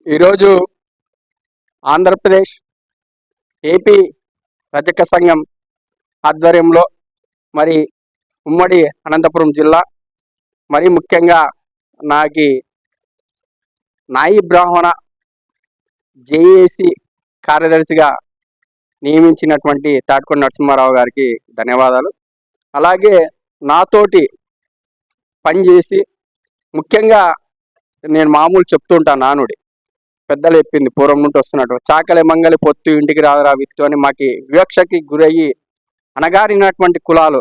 ఈరోజు ఆంధ్రప్రదేశ్ ఏపీ రజక సంఘం ఆధ్వర్యంలో మరి ఉమ్మడి అనంతపురం జిల్లా మరి ముఖ్యంగా నాకి నాయి బ్రాహ్మణ జేఏసీ కార్యదర్శిగా నియమించినటువంటి తాటికొండ నరసింహారావు గారికి ధన్యవాదాలు. అలాగే నాతోటి పనిచేసి ముఖ్యంగా నేను మామూలు చెప్తుంటాను నానుడి పెద్దలు చెప్పింది పూర్వం నుండి వస్తున్నట్టు చాకలి మంగలి పొత్తు ఇంటికి రాదురా విత్తు అని మాకి వివక్షకి గురయ్యి అణగారినటువంటి కులాలు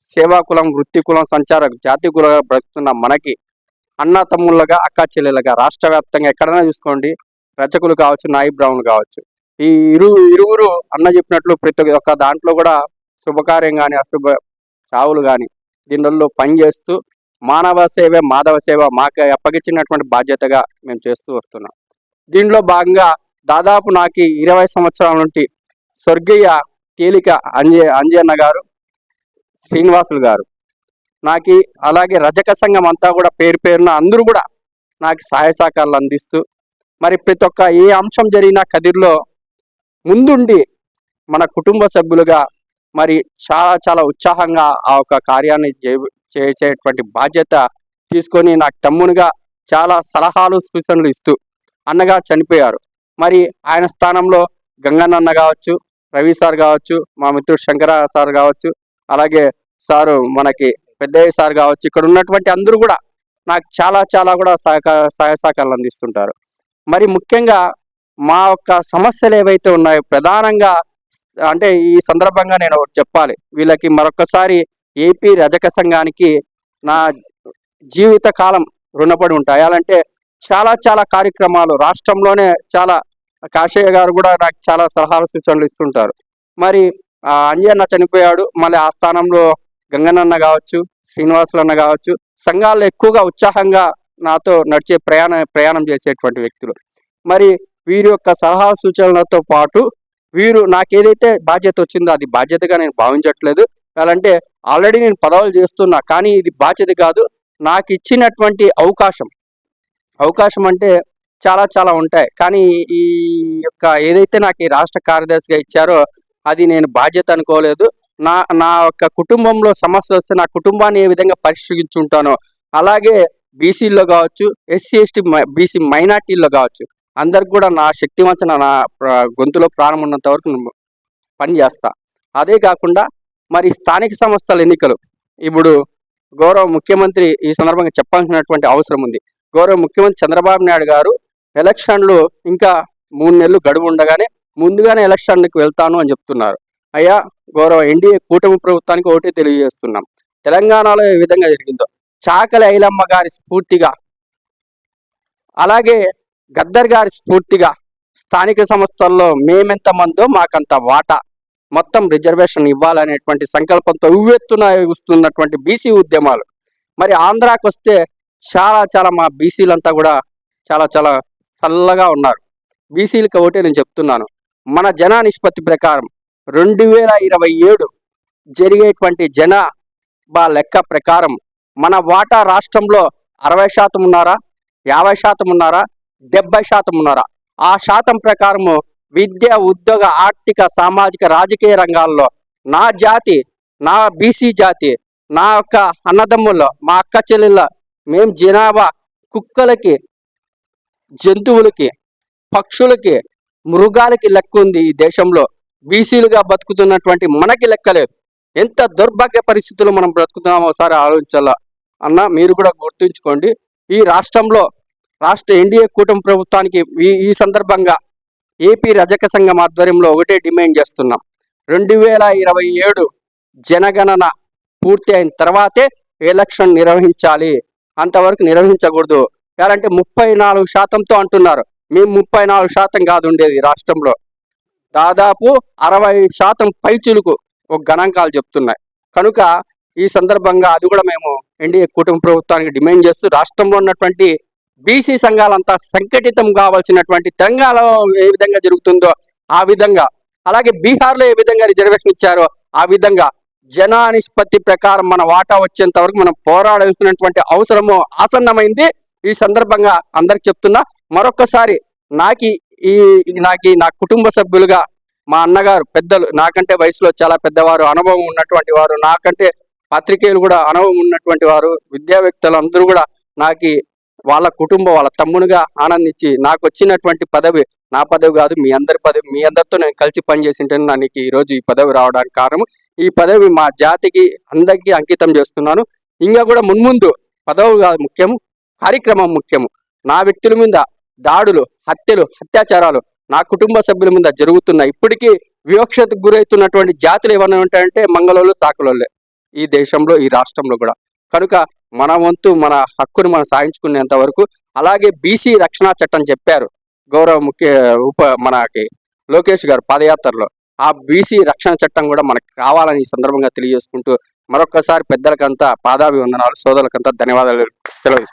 సేవా కులం, వృత్తి కులం, సంచార జాతి కులంగా బ్రతుకుతున్న మనకి అన్న తమ్ముళ్ళగా, అక్క చెల్లెలుగా రాష్ట్ర వ్యాప్తంగా ఎక్కడైనా చూసుకోండి, రచకులు కావచ్చు, నాయి బ్రాహ్మణులు కావచ్చు, ఈ ఇరువురు అన్న చెప్పినట్లు ప్రతి ఒక్క దాంట్లో కూడా శుభకార్యం కానీ అశుభ చావులు కానీ దీనిలో పనిచేస్తూ మానవ సేవ మాధవ సేవ మాకు అప్పగించినటువంటి బాధ్యతగా మేము చేస్తూ వస్తున్నాం. దీనిలో భాగంగా దాదాపు నాకు 20 సంవత్సరాల నుండి స్వర్గీయ తేలిక అంజన్న గారు, శ్రీనివాసులు గారు నాకు, అలాగే రజక సంఘం అంతా కూడా పేరు పేరున అందరూ కూడా నాకు సహాయ సహకారాలు అందిస్తూ మరి ప్రతి ఒక్క ఏ అంశం జరిగినా కదిర్లో ముందుండి మన కుటుంబ సభ్యులుగా మరి చాలా చాలా ఉత్సాహంగా ఆ ఒక కార్యాన్ని చేసేటువంటి బాధ్యత తీసుకొని నాకు తమ్మునిగా చాలా సలహాలు సూచనలు ఇస్తూ అన్నగా చనిపోయారు. మరి ఆయన స్థానంలో గంగన్న కావచ్చు, రవి సార్ కావచ్చు, మా మిత్రుడు శంకర సార్ కావచ్చు, అలాగే సారు మనకి పెద్దయ్య సార్ కావచ్చు, ఇక్కడ ఉన్నటువంటి అందరూ కూడా నాకు చాలా చాలా కూడా సహాయ సహకారాలు అందిస్తుంటారు. మరి ముఖ్యంగా మా యొక్క సమస్యలు ఏవైతే ఉన్నాయో ప్రధానంగా అంటే ఈ సందర్భంగా నేను ఒకటి చెప్పాలి, వీళ్ళకి మరొకసారి ఏపీ రజక సంఘానికి నా జీవిత కాలం రుణపడి ఉంటాయి. అలాంటే చాలా చాలా కార్యక్రమాలు రాష్ట్రంలోనే చాలా కాశయ్య గారు కూడా నాకు చాలా సలహాలు సూచనలు ఇస్తుంటారు. మరి అంజన్న చనిపోయాడు, మళ్ళీ ఆ స్థానంలో గంగనన్న కావచ్చు, శ్రీనివాసులన్న కావచ్చు, సంఘాల్లో ఎక్కువగా ఉత్సాహంగా నాతో నడిచే ప్రయాణం చేసేటువంటి వ్యక్తులు. మరి వీరి యొక్క సలహా సూచనలతో పాటు వీరు నాకేదైతే బాధ్యత వచ్చిందో అది బాధ్యతగా నేను భావించట్లేదు. అలాంటే ఆల్రెడీ నేను పదవులు చేస్తున్నా, కానీ ఇది బాధ్యత కాదు, నాకు ఇచ్చినటువంటి అవకాశం అంటే చాలా చాలా ఉంటాయి, కానీ ఈ యొక్క ఏదైతే నాకు ఈ రాష్ట్ర కార్యదర్శిగా ఇచ్చారో అది నేను బాధ్యత అనుకోలేదు. నా యొక్క కుటుంబంలో సమస్య వస్తే నా కుటుంబాన్ని ఏ విధంగా పరిష్కరించుంటానో, అలాగే బీసీల్లో కావచ్చు, ఎస్సీ ఎస్టీ బీసీ మైనార్టీల్లో కావచ్చు, అందరికి కూడా నా శక్తివంచన నా గొంతులో ప్రాణం ఉన్నంత వరకు పని చేస్తా. అదే కాకుండా మరి స్థానిక సంస్థల ఎన్నికలు ఇప్పుడు గౌరవ ముఖ్యమంత్రి ఈ సందర్భంగా చెప్పాల్సినటువంటి అవసరం ఉంది. గౌరవ ముఖ్యమంత్రి చంద్రబాబు నాయుడు గారు ఎలక్షన్లు ఇంకా 3 నెలలు గడువు ఉండగానే ముందుగానే ఎలక్షన్లకు వెళ్తాను అని చెప్తున్నారు. అయ్యా, గౌరవ ఎన్డీఏ కూటమి ప్రభుత్వానికి ఒకటే తెలియజేస్తున్నాం, తెలంగాణలో ఏ విధంగా జరిగిందో చాకలి ఐలమ్మ గారి స్ఫూర్తిగా, అలాగే గద్దర్ గారి స్ఫూర్తిగా స్థానిక సంస్థల్లో మేమెంత మందో మాకంత వాటా మొత్తం రిజర్వేషన్ ఇవ్వాలనేటువంటి సంకల్పంతో ఉవ్వెత్తున వస్తున్నటువంటి బీసీ ఉద్యమాలు. మరి ఆంధ్రాకి వస్తే చాలా చాలా మా బీసీలంతా కూడా చాలా చాలా చల్లగా ఉన్నారు. బీసీలకి ఒకటే నేను చెప్తున్నాను, మన జనా నిష్పత్తి ప్రకారం 2027 జరిగేటువంటి జనాభా లెక్క ప్రకారం మన వాటా రాష్ట్రంలో 60% ఉన్నారా, 50% ఉన్నారా, 70% ఉన్నారా, ఆ శాతం ప్రకారము విద్య, ఉద్యోగ, ఆర్థిక, సామాజిక, రాజకీయ రంగాల్లో నా జాతి, నా బీసీ జాతి, నా యొక్క అన్నదమ్ముల్లో, మా అక్క చెల్లెళ్ళ, మేము జనాభా కుక్కలకి, జంతువులకి, పక్షులకి, మృగాలకి లెక్క ఉంది. ఈ దేశంలో బీసీలుగా బతుకుతున్నటువంటి మనకి లెక్కలేదు. ఎంత దౌర్భాగ్య పరిస్థితులు మనం బ్రతుకుతున్నామో ఒకసారి ఆలోచించాలా అన్న. మీరు కూడా గుర్తుంచుకోండి, ఈ రాష్ట్ర ఎన్డీఏ కూటమి ప్రభుత్వానికి ఈ సందర్భంగా ఏపీ రజక సంఘం ఆధ్వర్యంలో ఒకటే డిమాండ్ చేస్తున్నాం, 2027 జనగణన పూర్తి అయిన తర్వాతే ఎలక్షన్ నిర్వహించాలి, అంతవరకు నిర్వహించకూడదు. ఎలాంటే 34%తో అంటున్నారు, మేము 34% కాదు ఉండేది రాష్ట్రంలో, దాదాపు 60% పైచులకు ఒక గణాంకాలు చెప్తున్నాయి. కనుక ఈ సందర్భంగా అది కూడా మేము ఎన్డీఏ కూటమి ప్రభుత్వానికి డిమాండ్ చేస్తూ రాష్ట్రంలో ఉన్నటువంటి బీసీ సంఘాలంతా సంఘటితం కావాల్సినటువంటి తెలంగాణలో ఏ విధంగా జరుగుతుందో ఆ విధంగా, అలాగే బీహార్లో ఏ విధంగా రిజర్వేషన్ ఇచ్చారో ఆ విధంగా జనా నిష్పత్తి ప్రకారం మన వాటా వచ్చేంత వరకు మనం పోరాడాల్సినటువంటి అవసరము ఆసన్నమైంది. ఈ సందర్భంగా అందరికి చెప్తున్నా, మరొకసారి నాకు నా కుటుంబ సభ్యులుగా మా అన్నగారు పెద్దలు, నాకంటే వయసులో చాలా పెద్దవారు, అనుభవం ఉన్నటువంటి వారు, నాకంటే పాత్రికేయులు కూడా అనుభవం ఉన్నటువంటి వారు, విద్యావేత్తలు అందరూ కూడా నాకు వాళ్ళ కుటుంబం, వాళ్ళ తమ్మునిగా ఆనందించి నాకు వచ్చినటువంటి పదవి నా పదవి కాదు, మీ అందరి పదవి, మీ అందరితో నేను కలిసి పనిచేసింటాను. నాకు ఈరోజు ఈ పదవి రావడానికి కారణం, ఈ పదవి మా జాతికి అందరికీ అంకితం చేస్తున్నాను. ఇంకా కూడా మున్ముందు పదవి కాదు ముఖ్యము, కార్యక్రమం ముఖ్యము. నా వ్యక్తుల మీద దాడులు, హత్యలు, అత్యాచారాలు నా కుటుంబ సభ్యుల మీద జరుగుతున్నాయి. ఇప్పటికీ వివక్షతకు గురవుతున్నటువంటి జాతులు ఏమైనా ఉంటాయంటే మంగళోళ్ళు, సాకులోళ్ళే ఈ దేశంలో, ఈ రాష్ట్రంలో కూడా. కనుక మన వంతు మన హక్కును మనం సాధించుకునేంత వరకు. అలాగే బీసీ రక్షణ చట్టం చెప్పారు గౌరవ మనకి లోకేష్ గారు పాదయాత్రలో. ఆ బీసీ రక్షణ చట్టం కూడా మనకు కావాలని ఈ సందర్భంగా తెలియజేసుకుంటూ మరొకసారి పెద్దలకంతా పాదాభివందనాలు, సోదరులకంతా ధన్యవాదాలు సెలవు.